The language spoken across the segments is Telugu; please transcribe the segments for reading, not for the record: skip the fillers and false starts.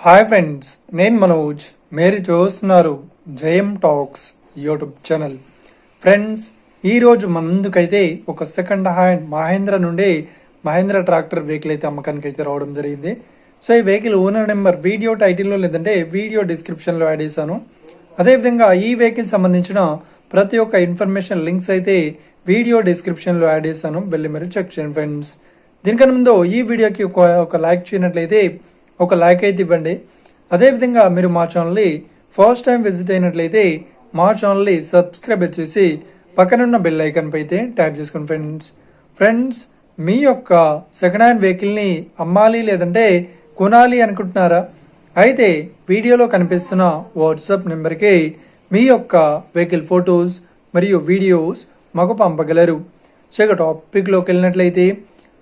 హాయ్ ఫ్రెండ్స్, నేను మనోజ్. మీరు చూస్తున్నారు జయం టాక్స్ యూట్యూబ్ ఛానల్. ఫ్రెండ్స్, ఈరోజు మన ముందుకైతే ఒక second hand Mahindra tractor vehicle అయితే అమ్మకానికి అయితే రావడం జరిగింది. సో ఈ వెహికల్ ఓనర్ నెంబర్ వీడియో టైటిల్లో లేదంటే వీడియో డిస్క్రిప్షన్లో యాడ్ చేశాను. అదేవిధంగా ఈ వెహికల్ సంబంధించిన ప్రతి ఒక్క ఇన్ఫర్మేషన్ లింక్స్ అయితే వీడియో డిస్క్రిప్షన్లో యాడ్ చేశాను, వెళ్ళి మీరు చెక్ చేయండి ఫ్రెండ్స్. దీనికన్నా ముందు ఈ వీడియోకి ఒక లైక్ చేయనట్లయితే ఒక లైక్ అయితే ఇవ్వండి. అదేవిధంగా మీరు మా ఛానల్ని ఫస్ట్ టైం విజిట్ అయినట్లయితే మా ఛానల్ని సబ్స్క్రైబ్ చేసి పక్కనున్న బెల్ ఐకాన్ పై అయితే ట్యాప్ చేసుకోండి ఫ్రెండ్స్. మీ యొక్క సెకండ్ హ్యాండ్ వెహికల్ని అమ్మాలి లేదంటే కొనాలి అనుకుంటున్నారా? అయితే వీడియోలో కనిపిస్తున్న వాట్సాప్ నెంబర్కి మీ యొక్క వెహికల్ ఫొటోస్ మరియు వీడియోస్ మాకు పంపగలరు. సో టాపిక్లోకి వెళ్ళినట్లయితే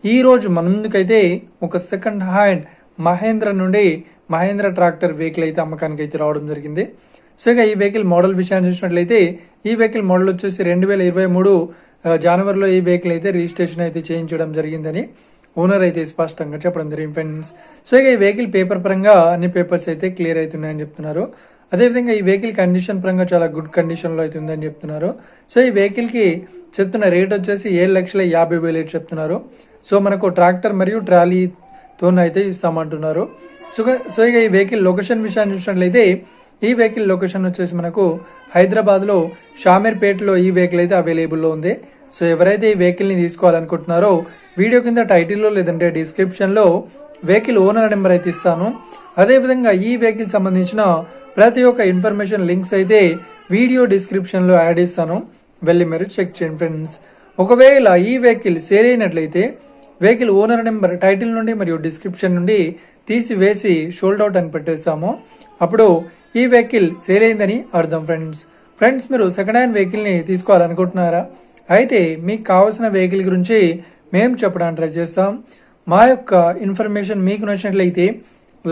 ఈరోజు మన ముందుకైతే ఒక second hand Mahindra tractor vehicle అయితే అమ్మకానికి అయితే రావడం జరిగింది. సో ఇక ఈ వెహికల్ మోడల్ విషయాన్ని చూసినట్లయితే ఈ వెహికల్ మోడల్ వచ్చేసి 2023 జనవరిలో ఈ వెహికల్ అయితే రిజిస్ట్రేషన్ అయితే చేయించడం జరిగిందని ఓనర్ అయితే స్పష్టంగా చెప్పడం జరిగింది ఫ్రెండ్స్. సో ఇక ఈ వెహికల్ పేపర్ పరంగా అన్ని పేపర్స్ అయితే క్లియర్ అవుతున్నాయని చెప్తున్నారు. అదేవిధంగా ఈ వెహికల్ కండిషన్ పరంగా చాలా గుడ్ కండిషన్లో అయితే ఉందని చెప్తున్నారు. సో ఈ వెహికల్కి చెప్తున్న రేట్ వచ్చేసి 7,50,000 చెప్తున్నారు. సో మనకు ట్రాక్టర్ మరియు ట్రాలీతో అయితే ఇస్తామంటున్నారు. సో ఇక ఈ వెహికల్ లొకేషన్ విషయాన్ని చూసినట్లయితే ఈ వెహికల్ లొకేషన్ వచ్చేసి మనకు హైదరాబాద్లో షామీర్పేటలో ఈ వెహికల్ అయితే అవైలబుల్లో ఉంది. సో ఎవరైతే ఈ వెహికల్ని తీసుకోవాలనుకుంటున్నారో వీడియో కింద టైటిల్లో లేదంటే డిస్క్రిప్షన్లో వెహికల్ ఓనర్ నెంబర్ అయితే ఇస్తాను. అదేవిధంగా ఈ వెహికల్ సంబంధించిన ప్రతి ఒక్క ఇన్ఫర్మేషన్ లింక్స్ అయితే వీడియో డిస్క్రిప్షన్లో యాడ్ ఇస్తాను, వెళ్ళి మీరు చెక్ చేయండి ఫ్రెండ్స్. ఒకవేళ ఈ వెహికల్ సేల్ అయినట్లయితే వెహికల్ ఓనర్ నెంబర్ టైటిల్ నుండి మరియు డిస్క్రిప్షన్ నుండి తీసివేసి షోల్డ్ అవుట్ అని పెట్టేస్తాము. అప్పుడు ఈ వెహికల్ సేల్ అయిందని అర్థం ఫ్రెండ్స్. మీరు సెకండ్ హ్యాండ్ వెహికల్ని తీసుకోవాలనుకుంటున్నారా? అయితే మీకు కావాల్సిన వెహికల్ గురించి మేము చెప్పడానికి ట్రై చేస్తాం. మా యొక్క ఇన్ఫర్మేషన్ మీకు నచ్చినట్లయితే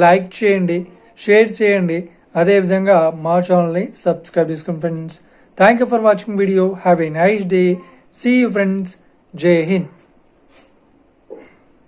లైక్ చేయండి, షేర్ చేయండి, అదేవిధంగా మా ఛానల్ని సబ్స్క్రైబ్ చేసుకోండి friends. Thank you for watching video. Have a nice day. See you friends. జై హింద్.